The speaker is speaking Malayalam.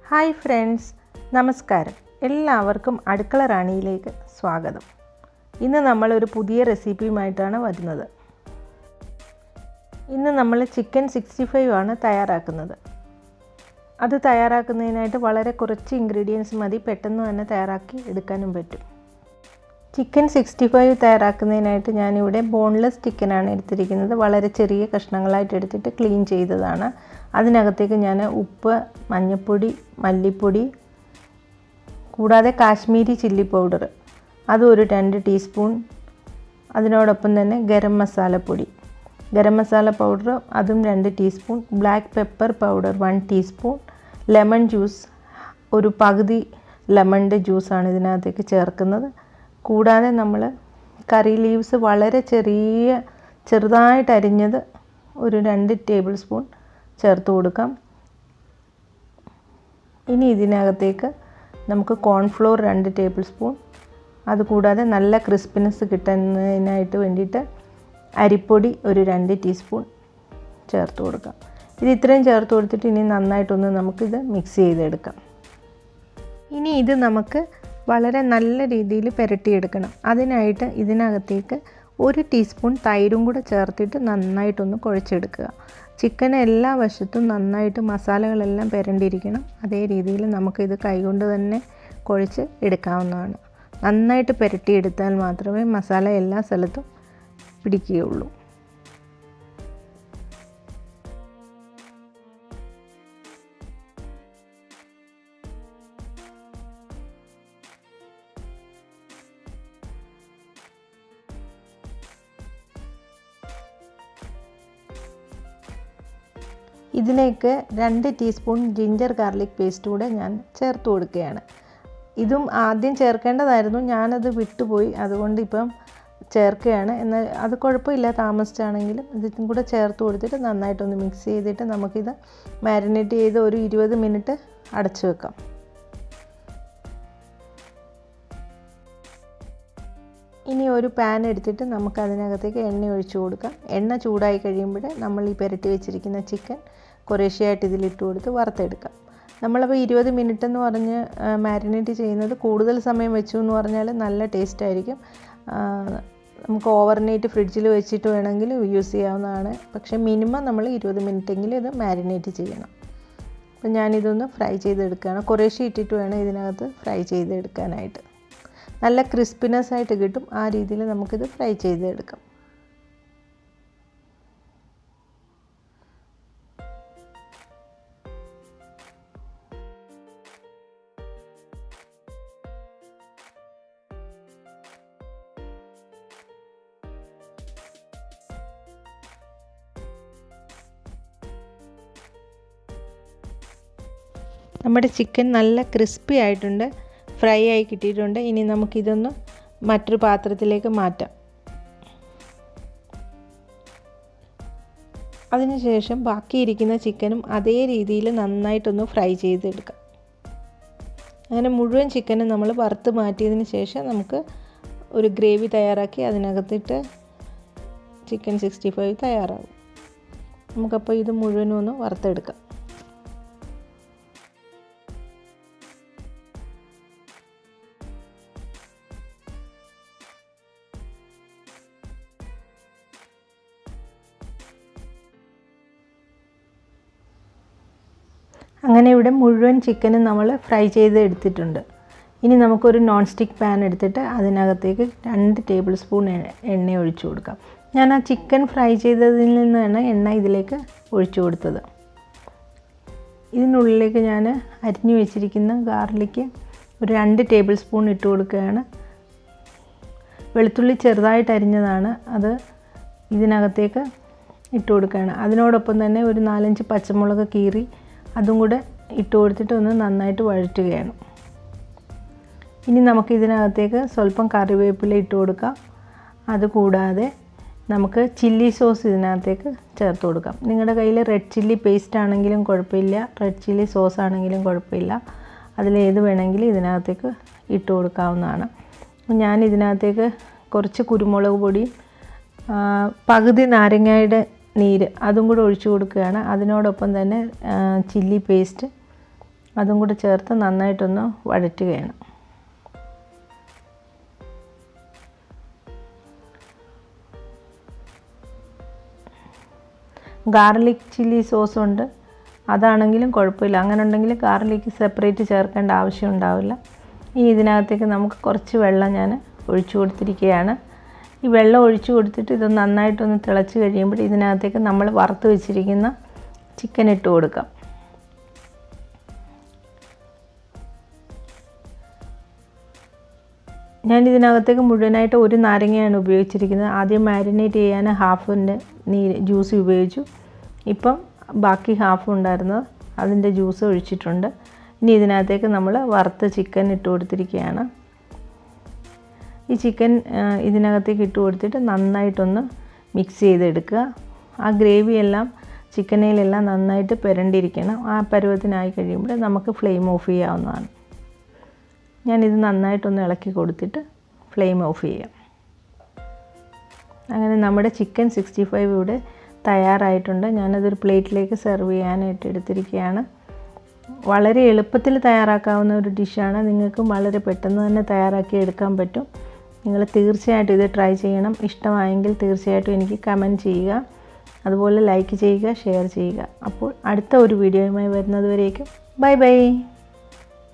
ഹായ് ഫ്രണ്ട്സ്, നമസ്കാരം. എല്ലാവർക്കും അടുക്കള റാണിയിലേക്ക് സ്വാഗതം. ഇന്ന് നമ്മളൊരു പുതിയ റെസിപ്പിയുമായിട്ടാണ് വരുന്നത്. ഇന്ന് നമ്മൾ ചിക്കൻ 65 ആണ് തയ്യാറാക്കുന്നത്. അത് തയ്യാറാക്കുന്നതിനായിട്ട് വളരെ കുറച്ച് ഇൻഗ്രീഡിയൻസ് മതി, പെട്ടെന്ന് തന്നെ തയ്യാറാക്കി എടുക്കാനും പറ്റും. ചിക്കൻ 65 തയ്യാറാക്കുന്നതിനായിട്ട് ഞാനിവിടെ ബോൺലെസ് ചിക്കനാണ് എടുത്തിരിക്കുന്നത്. വളരെ ചെറിയ കഷ്ണങ്ങളായിട്ട് എടുത്തിട്ട് ക്ലീൻ ചെയ്തതാണ്. അതിനകത്തേക്ക് ഞാൻ ഉപ്പ്, മഞ്ഞൾപ്പൊടി, മല്ലിപ്പൊടി, കൂടാതെ കാശ്മീരി ചില്ലി പൗഡർ അതും ഒരു 2 ടീസ്പൂൺ, അതിനോടൊപ്പം തന്നെ ഗരം മസാല പൗഡർ അതും 2 teaspoon, black pepper powder 1 teaspoon, lemon juice ഒരു പകുതി ലെമണിൻ്റെ ജ്യൂസാണ് ഇതിനകത്തേക്ക് ചേർക്കുന്നത്. കൂടാതെ നമ്മൾ കറി ലീവ്സ് വളരെ ചെറുതായിട്ട് അരിഞ്ഞത് ഒരു 2 ടേബിൾ സ്പൂൺ ചേർത്ത് കൊടുക്കാം. ഇനി ഇതിനകത്തേക്ക് നമുക്ക് കോൺഫ്ലോർ 2 ടേബിൾ സ്പൂൺ, അതുകൂടാതെ നല്ല ക്രിസ്പിനെസ് കിട്ടുന്നതിനായിട്ട് വേണ്ടിയിട്ട് അരിപ്പൊടി ഒരു 2 ടീസ്പൂൺ ചേർത്ത് കൊടുക്കാം. ഇത് ഇത്രയും ചേർത്ത് കൊടുത്തിട്ട് ഇനി നന്നായിട്ടൊന്ന് നമുക്കിത് മിക്സ് ചെയ്തെടുക്കാം. ഇനി ഇത് നമുക്ക് വളരെ നല്ല രീതിയിൽ പുരട്ടിയെടുക്കണം. അതിനായിട്ട് ഇതിനകത്തേക്ക് 1 ടീസ്പൂൺ തൈരും കൂടെ ചേർത്തിട്ട് നന്നായിട്ടൊന്ന് കുഴച്ചെടുക്കുക. ചിക്കന് എല്ലാ വശത്തും നന്നായിട്ട് മസാലകളെല്ലാം പുരണ്ടിരിക്കണം. അതേ രീതിയിൽ നമുക്കിത് കൈകൊണ്ട് തന്നെ കുഴച്ച് എടുക്കാവുന്നതാണ്. നന്നായിട്ട് പുരട്ടിയെടുത്താൽ മാത്രമേ മസാല എല്ലാ സ്ഥലത്തും പിടിക്കുകയുള്ളൂ. ഇതിലേക്ക് 2 ടീസ്പൂൺ ജിഞ്ചർ ഗാർലിക് പേസ്റ്റ് കൂടെ ഞാൻ ചേർത്ത് കൊടുക്കുകയാണ്. ഇതും ആദ്യം ചേർക്കേണ്ടതായിരുന്നു, ഞാനത് വിട്ടുപോയി, അതുകൊണ്ട് ഇപ്പം ചേർക്കുകയാണ്. എന്നാൽ അത് കുഴപ്പമില്ല, താമസിച്ചാണെങ്കിലും ഇതും കൂടെ ചേർത്ത് കൊടുത്തിട്ട് നന്നായിട്ടൊന്ന് മിക്സ് ചെയ്തിട്ട് നമുക്കിത് മാരിനേറ്റ് ചെയ്ത് ഒരു 20 മിനിറ്റ് അടച്ചു വെക്കാം. ഇനി ഒരു പാൻ എടുത്തിട്ട് നമുക്ക് അതിനകത്തേക്ക് എണ്ണ ഒഴിച്ചു കൊടുക്കാം. എണ്ണ ചൂടായി കഴിയുമ്പോൾ നമ്മൾ ഈ പുരട്ടി വെച്ചിരിക്കുന്ന ചിക്കൻ കുറേശ്ശെയായിട്ട് ഇതിലിട്ട് കൊടുത്ത് വറുത്തെടുക്കാം. നമ്മളപ്പോൾ 20 മിനിറ്റ് എന്ന് പറഞ്ഞ് മാരിനേറ്റ് ചെയ്യുന്നത് കൂടുതൽ സമയം വെച്ചു എന്ന് പറഞ്ഞാൽ നല്ല ടേസ്റ്റ് ആയിരിക്കും. നമുക്ക് ഓവർനൈറ്റ് ഫ്രിഡ്ജിൽ വെച്ചിട്ട് വേണമെങ്കിൽ യൂസ് ചെയ്യാവുന്നതാണ്. പക്ഷേ മിനിമം നമ്മൾ 20 മിനിറ്റെങ്കിലും ഇത് മാരിനേറ്റ് ചെയ്യണം. അപ്പോൾ ഞാനിതൊന്ന് ഫ്രൈ ചെയ്തെടുക്കുകയാണ്. കുറേശ്ശെ ഇട്ടിട്ട് വേണം ഇതിനകത്ത് ഫ്രൈ ചെയ്തെടുക്കാനായിട്ട്. നല്ല ക്രിസ്പിനെസ് ആയിട്ട് കിട്ടും. ആ രീതിയിൽ നമുക്കിത് ഫ്രൈ ചെയ്തെടുക്കാം. നമ്മുടെ ചിക്കൻ നല്ല ക്രിസ്പി ആയിട്ടുണ്ട്, ഫ്രൈ ആയി കിട്ടിയിട്ടുണ്ട്. ഇനി നമുക്കിതൊന്ന് മറ്റൊരു പാത്രത്തിലേക്ക് മാറ്റാം. അതിനുശേഷം ബാക്കിയിരിക്കുന്ന ചിക്കനും അതേ രീതിയിൽ നന്നായിട്ടൊന്ന് ഫ്രൈ ചെയ്തെടുക്കാം. അങ്ങനെ മുഴുവൻ ചിക്കനും നമ്മൾ വറുത്ത് മാറ്റിയതിന് ശേഷം നമുക്ക് ഒരു ഗ്രേവി തയ്യാറാക്കി അതിനകത്തിട്ട് ചിക്കൻ 65 തയ്യാറാകും. നമുക്കപ്പോൾ ഇത് മുഴുവനും ഒന്ന് വറുത്തെടുക്കാം. അങ്ങനെ ഇവിടെ മുഴുവൻ ചിക്കനും നമ്മൾ ഫ്രൈ ചെയ്ത് എടുത്തിട്ടുണ്ട്. ഇനി നമുക്കൊരു നോൺസ്റ്റിക്ക് പാൻ എടുത്തിട്ട് അതിനകത്തേക്ക് 2 ടേബിൾ സ്പൂൺ എണ്ണ ഒഴിച്ചു കൊടുക്കാം. ഞാൻ ആ ചിക്കൻ ഫ്രൈ ചെയ്തതിൽ നിന്നാണ് എണ്ണ ഇതിലേക്ക് ഒഴിച്ചു കൊടുത്തത്. ഇതിനുള്ളിലേക്ക് ഞാൻ അരിഞ്ഞു വെച്ചിരിക്കുന്ന ഗാർലിക്ക് ഒരു 2 ടേബിൾ സ്പൂൺ ഇട്ട് കൊടുക്കുകയാണ്. വെളുത്തുള്ളി ചെറുതായിട്ട് അരിഞ്ഞതാണ്, അത് ഇതിനകത്തേക്ക് ഇട്ട് കൊടുക്കുകയാണ്. അതിനോടൊപ്പം തന്നെ ഒരു 4-5 പച്ചമുളക് കീറി അതും കൂടെ ഇട്ട് കൊടുത്തിട്ട് ഒന്ന് നന്നായിട്ട് വഴറ്റുകയാണ്. ഇനി നമുക്ക് ഇതിനകത്തേക്ക് സ്വല്പം കറിവേപ്പില ഇട്ട് കൊടുക്കാം. അതുകൂടാതെ നമുക്ക് ചില്ലി സോസ് ഇതിനകത്തേക്ക് ചേർത്ത് കൊടുക്കാം. നിങ്ങളുടെ കയ്യിൽ റെഡ് ചില്ലി പേസ്റ്റ് ആണെങ്കിലും കുഴപ്പമില്ല, റെഡ് ചില്ലി സോസ് ആണെങ്കിലും കുഴപ്പമില്ല, അതിലേത് വേണമെങ്കിലും ഇതിനകത്തേക്ക് ഇട്ട് കൊടുക്കാവുന്നതാണ്. ഞാൻ ഇതിനകത്തേക്ക് കുറച്ച് കുരുമുളക് പൊടി, പകുതി നാരങ്ങയുടെ നീര് അതും കൂടെ ഒഴിച്ചു കൊടുക്കുകയാണ്. അതിനോടൊപ്പം തന്നെ ചില്ലി പേസ്റ്റ് അതും കൂടി ചേർത്ത് നന്നായിട്ടൊന്ന് വഴറ്റുകയാണ്. ഗാർലിക് ചില്ലി സോസ് ഉണ്ട്, അതാണെങ്കിലും കുഴപ്പമില്ല. അങ്ങനെ ഉണ്ടെങ്കിൽ ഗാർലിക്ക് സെപ്പറേറ്റ് ചേർക്കേണ്ട ആവശ്യം ഉണ്ടാവില്ല. ഇനി ഇതിനകത്തേക്ക് നമുക്ക് കുറച്ച് വെള്ളം ഞാൻ ഒഴിച്ചു കൊടുത്തിരിക്കുകയാണ്. ഈ വെള്ളം ഒഴിച്ചു കൊടുത്തിട്ട് ഇത് നന്നായിട്ടൊന്ന് തിളച്ച് കഴിയുമ്പോൾ ഇതിനകത്തേക്ക് നമ്മൾ വറുത്ത് വെച്ചിരിക്കുന്ന ചിക്കൻ ഇട്ട് കൊടുക്കാം. ഞാൻ ഇതിനകത്തേക്ക് മുഴുവനായിട്ട് ഒരു നാരങ്ങയാണ് ഉപയോഗിച്ചിരിക്കുന്നത്. ആദ്യം മാരിനേറ്റ് ചെയ്യാൻ ഹാഫിൻ്റെ ജ്യൂസ് ഉപയോഗിച്ചു. ഇപ്പം ബാക്കി ഹാഫ് ഉണ്ടായിരുന്നത് അതിൻ്റെ ജ്യൂസ് ഒഴിച്ചിട്ടുണ്ട്. ഇനി ഇതിനകത്തേക്ക് നമ്മൾ വറുത്ത ചിക്കൻ ഇട്ട് കൊടുത്തിരിക്കുകയാണ്. ഈ ചിക്കൻ ഇതിനകത്തേക്ക് ഇട്ട് കൊടുത്തിട്ട് നന്നായിട്ടൊന്ന് മിക്സ് ചെയ്തെടുക്കുക. ആ ഗ്രേവിയെല്ലാം ചിക്കനിലെല്ലാം നന്നായിട്ട് പുരണ്ടിരിക്കണം. ആ പരുവത്തിനായി കഴിയുമ്പോൾ നമുക്ക് ഫ്ലെയിം ഓഫ് ചെയ്യാവുന്നതാണ്. ഞാനിത് നന്നായിട്ടൊന്ന് ഇളക്കി കൊടുത്തിട്ട് ഫ്ലെയിം ഓഫ് ചെയ്യാം. അങ്ങനെ നമ്മുടെ ചിക്കൻ 65 ഇവിടെ തയ്യാറായിട്ടുണ്ട്. ഞാനതൊരു പ്ലേറ്റിലേക്ക് സെർവ് ചെയ്യാനായിട്ട് എടുത്തിരിക്കുകയാണ്. വളരെ എളുപ്പത്തിൽ തയ്യാറാക്കാവുന്ന ഒരു ഡിഷാണ്. നിങ്ങൾക്കും വളരെ പെട്ടെന്ന് തന്നെ തയ്യാറാക്കി എടുക്കാൻ പറ്റും. നിങ്ങൾ തീർച്ചയായിട്ടും ഇത് ട്രൈ ചെയ്യണം. ഇഷ്ടമായെങ്കിൽ തീർച്ചയായിട്ടും എനിക്ക് കമൻറ്റ് ചെയ്യുക. അതുപോലെ ലൈക്ക് ചെയ്യുക, ഷെയർ ചെയ്യുക. അപ്പോൾ അടുത്ത ഒരു വീഡിയോയുമായി വരുന്നത് വരേക്കും ബൈ ബൈ.